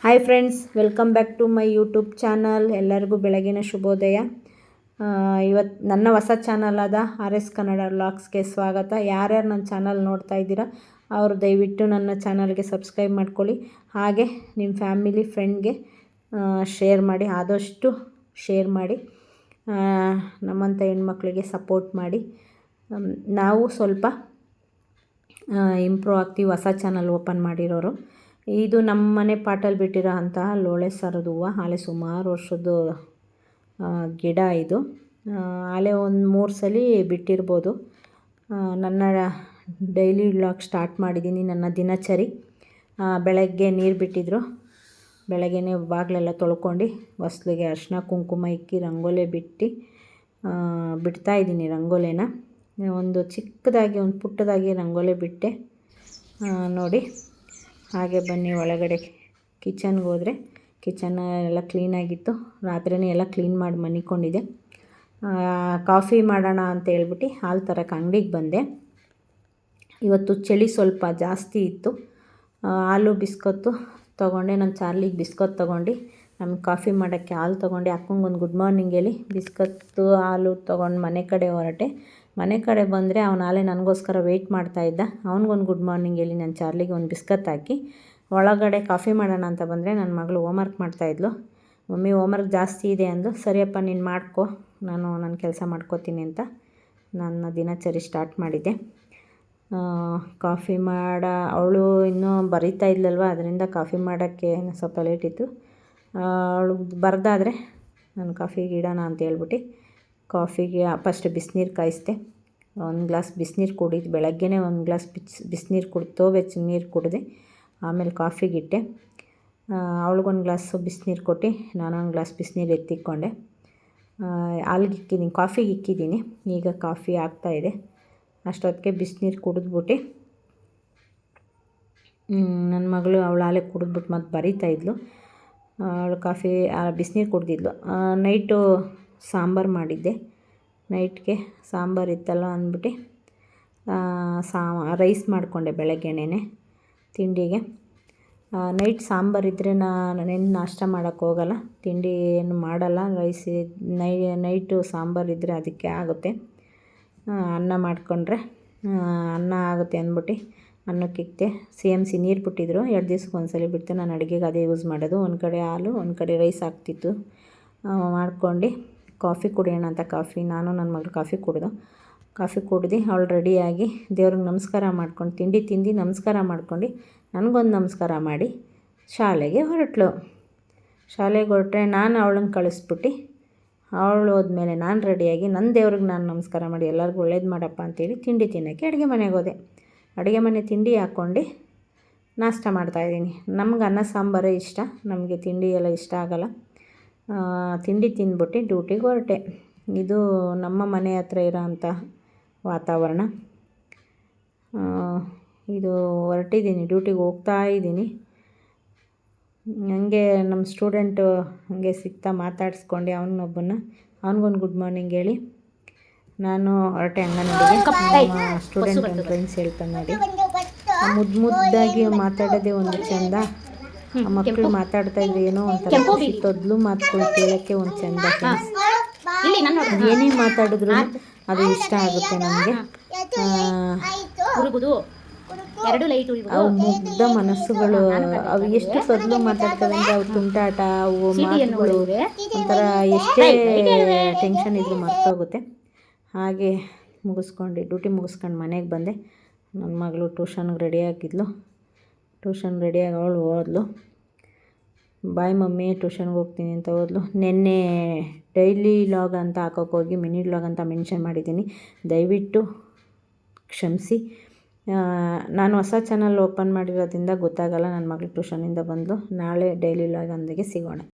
Hi friends, welcome back to my YouTube channel. ಎಲ್ಲರಿಗೂ ಬೆಳಗಿನ ಶುಭೋದಯ. ಇವತ್ತು ನನ್ನ ಹೊಸ ಚಾನಲ್ ಆದ RS ಕನ್ನಡ ವ್ಲಾಗ್ಸ್ಗೆ ಸ್ವಾಗತ. ಯಾರ್ಯಾರು ನನ್ನ ಚಾನಲ್ ನೋಡ್ತಾ ಇದ್ದೀರಾ ಅವರು ದಯವಿಟ್ಟು ನನ್ನ ಚಾನಲ್ಗೆ ಸಬ್ಸ್ಕ್ರೈಬ್ ಮಾಡ್ಕೊಳ್ಳಿ. ಹಾಗೆ ನಿಮ್ಮ ಫ್ಯಾಮಿಲಿ ಫ್ರೆಂಡ್ಗೆ ಶೇರ್ ಮಾಡಿ, ಆದಷ್ಟು ಶೇರ್ ಮಾಡಿ. ನಮ್ಮಂಥ ಹೆಣ್ಮಕ್ಳಿಗೆ ಸಪೋರ್ಟ್ ಮಾಡಿ. ನಾವು ಸ್ವಲ್ಪ ಇಂಪ್ರೂವ್ ಆಗ್ತೀವಿ, ಹೊಸ ಚಾನಲ್ ಓಪನ್ ಮಾಡಿರೋರು. ಇದು ನಮ್ಮ ಮನೆ ಪಾಟಲ್ಲಿ ಬಿಟ್ಟಿರೋ ಅಂತಹ ಲೋಳೆ ಸಾರದ ಹೂವು. ಆಲೆ ಸುಮಾರು ವರ್ಷದ್ದು ಗಿಡ ಇದು. ಆಲೆ ಒಂದು 3 ಸಲ ಬಿಟ್ಟಿರ್ಬೋದು. ನನ್ನ ಡೈಲಿ ವ್ಲಾಗ್ ಸ್ಟಾರ್ಟ್ ಮಾಡಿದ್ದೀನಿ. ನನ್ನ ದಿನಚರಿ ಬೆಳಗ್ಗೆ ನೀರು ಬಿಟ್ಟಿದ್ರು. ಬೆಳಗ್ಗೆನೇ ಬಾಗಿಲೆಲ್ಲ ತೊಳ್ಕೊಂಡು ಹೊಸ್ಲಿಗೆ ಅರಿಶಿನ ಕುಂಕುಮ ಇಕ್ಕಿ ರಂಗೋಲೆ ಬಿಡ್ತಾಯಿದ್ದೀನಿ. ರಂಗೋಲೆನ ಒಂದು ಚಿಕ್ಕದಾಗಿ, ಒಂದು ಪುಟ್ಟದಾಗಿ ರಂಗೋಲೆ ಬಿಟ್ಟೆ ನೋಡಿ. ಹಾಗೆ ಬನ್ನಿ ಒಳಗಡೆ ಕಿಚನ್ಗೆ ಹೋದರೆ ಕಿಚನ್ ಎಲ್ಲ ಕ್ಲೀನಾಗಿತ್ತು. ರಾತ್ರಿನೇ ಎಲ್ಲ ಕ್ಲೀನ್ ಮಾಡಿ ಮನಿಕೊಂಡಿದ್ದೆ. ಕಾಫಿ ಮಾಡೋಣ ಅಂತ ಹೇಳ್ಬಿಟ್ಟು ಹಾಲು ತರಕ್ಕೆ ಅಂಗಡಿಗೆ ಬಂದೆ. ಇವತ್ತು ಚಳಿ ಸ್ವಲ್ಪ ಜಾಸ್ತಿ ಇತ್ತು. ಹಾಲು ಬಿಸ್ಕೊತ್ತು ತೊಗೊಂಡೆ. ನಾನು ಚಾರ್ಲಿಗೆ ಬಿಸ್ಕೊತ್ ತೊಗೊಂಡು ನಮ್ಗೆ ಕಾಫಿ ಮಾಡೋಕ್ಕೆ ಹಾಲು ತೊಗೊಂಡು ಅಕ್ಕಂಗೆ ಒಂದು ಗುಡ್ ಮಾರ್ನಿಂಗ್ ಹೇಳಿ ಬಿಸ್ಕತ್ತು ಹಾಲು ತೊಗೊಂಡು ಮನೆ ಕಡೆ ಹೊರಟೆ. ಮನೆ ಕಡೆ ಬಂದರೆ ಅವನ ಹಾಲೆ ನನಗೋಸ್ಕರ ವೆಯ್ಟ್ ಮಾಡ್ತಾಯಿದ್ದ. ಅವ್ನಿಗೊಂದು ಗುಡ್ ಮಾರ್ನಿಂಗ್ ಹೇಳಿ ನಾನು ಚಾರ್ಲಿಗೆ ಒಂದು ಬಿಸ್ಕತ್ ಹಾಕಿ ಒಳಗಡೆ ಕಾಫಿ ಮಾಡೋಣ ಅಂತ ಬಂದರೆ ನನ್ನ ಮಗಳು ಹೋಮ್ವರ್ಕ್ ಮಾಡ್ತಾಯಿದ್ಲು. ಮಮ್ಮಿ ಹೋಮ್ವರ್ಕ್ ಜಾಸ್ತಿ ಇದೆ ಅಂದು. ಸರಿಯಪ್ಪ ನೀನು ಮಾಡ್ಕೊ, ನಾನು ನನ್ನ ಕೆಲಸ ಮಾಡ್ಕೋತೀನಿ ಅಂತ ನನ್ನ ದಿನಚರಿ ಸ್ಟಾರ್ಟ್ ಮಾಡಿದ್ದೆ. ಕಾಫಿ ಅವಳು ಇನ್ನೂ ಬರೀತಾ ಇದ್ಲಲ್ವ, ಅದರಿಂದ ಕಾಫಿ ಮಾಡೋಕ್ಕೆ ಸ್ವಲ್ಪ ಲೇಟ್ ಇತ್ತು. ಅವಳು ಬರೆದಾದರೆ ನಾನು ಕಾಫಿಗೆ ಇಡೋಣ ಅಂತ ಹೇಳ್ಬಿಟ್ಟು ಕಾಫಿಗೆ ಫಸ್ಟ್ ಬಿಸಿನೀರು ಕಾಯಿಸ್ದೆ. 1 ಗ್ಲಾಸ್ ಬಿಸಿನೀರು ಕುಡಿದು ಬೆಳಗ್ಗೆನೇ 1 ಗ್ಲಾಸ್ ಬಿಸಿನೀರು ಕುಡಿದು ಬೆಚ್ಚಗೆ ನೀರು ಕುಡಿದೆ. ಆಮೇಲೆ ಕಾಫಿಗಿಟ್ಟೆ. ಅವಳಿಗೊಂದು ಗ್ಲಾಸು ಬಿಸಿನೀರು ಕೊಟ್ಟು ನಾನು 1 ಗ್ಲಾಸ್ ಬಿಸಿನೀರು ಎತ್ತಿಕ್ಕೊಂಡೆ. ಹಾಲಿಗೆ ಇಕ್ಕಿದ್ದೀನಿ, ಕಾಫಿಗೆ ಇಕ್ಕಿದ್ದೀನಿ. ಈಗ ಕಾಫಿ ಆಗ್ತಾಯಿದೆ. ಅಷ್ಟೊತ್ತಿಗೆ ಬಿಸಿನೀರು ಕುಡಿದ್ಬಿಟ್ಟು ನನ್ನ ಮಗಳು ಅವಳು ಹಾಲೆ ಕುಡಿದ್ಬಿಟ್ಟು ಮತ್ತೆ ಬರೀತಾಯಿದ್ಲು. ಅವಳು ಕಾಫಿ ಬಿಸಿನೀರು ಕುಡ್ದಿದ್ಲು. ನೈಟು ಸಾಂಬಾರು ಮಾಡಿದ್ದೆ. ನೈಟ್ಗೆ ಸಾಂಬಾರು ಇತ್ತಲ್ಲ ಅಂದ್ಬಿಟ್ಟು ರೈಸ್ ಮಾಡಿಕೊಂಡೆ ಬೆಳಗ್ಗೆನೇ ತಿಂಡಿಗೆ. ನೈಟ್ ಸಾಂಬಾರು ಇದ್ದರೆ ನಾನೇನು ನಾಷ್ಟ ಮಾಡೋಕ್ಕೆ ಹೋಗಲ್ಲ, ತಿಂಡಿ ಏನು ಮಾಡಲ್ಲ. ನೈಟು ಸಾಂಬಾರು ಇದ್ದರೆ ಅದಕ್ಕೆ ಆಗುತ್ತೆ. ಅನ್ನ ಮಾಡಿಕೊಂಡ್ರೆ ಅನ್ನ ಆಗುತ್ತೆ ಅಂದ್ಬಿಟ್ಟು ಅನ್ನಕ್ಕಿಕ್ತೆ. CMC ನೀರು ಬಿಟ್ಟಿದ್ರು. 2 ದಿವ್ಸಕ್ಕೆ ಒಂದ್ಸಲ ಬಿಡ್ತೆ. ನಾನು ಅಡುಗೆಗೆ ಅದೇ ಯೂಸ್ ಮಾಡೋದು. ಒಂದು ಕಡೆ ಹಾಲು, ಒಂದು ಕಡೆ ರೈಸ್ ಆಗ್ತಿತ್ತು. ಮಾಡ್ಕೊಂಡು ಕಾಫಿ ಕುಡಿಯೋಣ ಅಂತ ನಾನು ನನ್ನ ಮಗಳು ಕಾಫಿ ಕುಡ್ದು ಅವಳು ರೆಡಿಯಾಗಿ ದೇವ್ರಿಗೆ ನಮಸ್ಕಾರ ಮಾಡ್ಕೊಂಡು ತಿಂಡಿ ತಿಂದು ನಮಸ್ಕಾರ ಮಾಡ್ಕೊಂಡು ನನಗೊಂದು ನಮಸ್ಕಾರ ಮಾಡಿ ಶಾಲೆಗೆ ಹೊರಟ್ಲು. ಶಾಲೆಗೆ ಹೊರಟ್ರೆ ನಾನು ಅವಳನ್ನು ಕಳಿಸ್ಬಿಟ್ಟು ಅವಳು ಹೋದ್ಮೇಲೆ ನಾನು ರೆಡಿಯಾಗಿ ನನ್ನ ದೇವ್ರಿಗೆ ನಾನು ನಮಸ್ಕಾರ ಮಾಡಿ ಎಲ್ಲರಿಗೂ ಒಳ್ಳೇದು ಮಾಡಪ್ಪ ಅಂತೇಳಿ ತಿಂಡಿ ತಿನ್ನೋಕ್ಕೆ ಅಡುಗೆ ಮನೆಗೆ ಹೋದೆ. ಅಡುಗೆ ಮನೆ ತಿಂಡಿ ಹಾಕ್ಕೊಂಡು ನಾಷ್ಟ ಮಾಡ್ತಾಯಿದ್ದೀನಿ. ನಮ್ಗೆ ಅನ್ನ ಸಾಂಬಾರೇ ಇಷ್ಟ, ನಮಗೆ ತಿಂಡಿ ಎಲ್ಲ ಇಷ್ಟ ಆಗಲ್ಲ. ತಿಂಡಿ ತಿಂದ್ಬಿಟ್ಟು ಡ್ಯೂಟಿಗೆ ಹೊರಟೆ. ಇದು ನಮ್ಮ ಮನೆ ಹತ್ರ ಇರೋ ಅಂಥ ವಾತಾವರಣ. ಇದು ಹೊರಟಿದ್ದೀನಿ, ಡ್ಯೂಟಿಗೆ ಹೋಗ್ತಾಯಿದ್ದೀನಿ. ಹಂಗೆ ನಮ್ಮ ಸ್ಟೂಡೆಂಟು ಹಂಗೆ ಸಿಗ್ತಾ ಮಾತಾಡಿಸ್ಕೊಂಡು ಅವನಿಗೊಂದು ಗುಡ್ ಮಾರ್ನಿಂಗ್ ಹೇಳಿ ನಾನು ಹೊರಟೆ ಅಂಗನವಾಡಿಗೆ. ಸ್ಟೂಡೆಂಟ್ ಒಂದು ಫ್ರೆಂಡ್ಸ್ ಹೇಳ್ತಾನೆ ನೋಡಿ, ಮುದ್ದಾಗಿ ಮಾತಾಡೋದೇ ಒಂದು ಚೆಂದ. ಆ ಮಕ್ಕಳು ಮಾತಾಡ್ತಾ ಇದ್ರೆ ಏನೋ ಒಂಥರ ತೊದ್ಲು ಮಾತುಗಳು ಕೇಳೋಕ್ಕೆ ಒಂದು ಚೆಂದ. ಏನೇ ಮಾತಾಡಿದ್ರು ಅದು ಇಷ್ಟ ಆಗುತ್ತೆ ನನಗೆ. ಅವು ಮುಗ್ಧ ಮನಸ್ಸುಗಳು, ಅವು ಎಷ್ಟು ತೊದ್ಲು ಮಾತಾಡ್ತವೆ ಅಂದರೆ ಅವು ತುಂಟಾಟ, ಅವು ಮಾತುಗಳು ಒಂಥರ ಎಷ್ಟೇ ಟೆನ್ಷನ್ ಇದ್ದರೂ ಮರ್ತೋಗುತ್ತೆ. ಹಾಗೆ ಡ್ಯೂಟಿ ಮುಗಿಸ್ಕೊಂಡು ಮನೆಗೆ ಬಂದೆ. ನನ್ನ ಮಗಳು ಟ್ಯೂಷನ್ಗೆ ರೆಡಿಯಾಗಿದ್ಲು. ರೆಡಿಯಾಗಿ ಅವಳು ಹೋದ್ಲು. ಬಾಯ್ ಮಮ್ಮಿ ಟ್ಯೂಷನ್ಗೆ ಹೋಗ್ತೀನಿ ಅಂತ ಹೋದ್ಲು. ನಿನ್ನೆ ಡೈಲಿ ವ್ಲಾಗ್ ಅಂತ ಹಾಕೋಕ್ಕೋಗಿ ಮಿನಿ ವ್ಲಾಗ್ ಅಂತ ಮೆನ್ಷನ್ ಮಾಡಿದ್ದೀನಿ, ದಯವಿಟ್ಟು ಕ್ಷಮಿಸಿ. ನಾನು ಹೊಸ ಚಾನಲ್ ಓಪನ್ ಮಾಡಿರೋದ್ರಿಂದ ಗೊತ್ತಾಗಲ್ಲ. ನನ್ನ ಮಗಳು ಟ್ಯೂಷನಿಂದ ಬಂದು ನಾಳೆ ಡೈಲಿ ವ್ಲಾಗ್ ಅಂದಿಗೆ ಸಿಗೋಣ.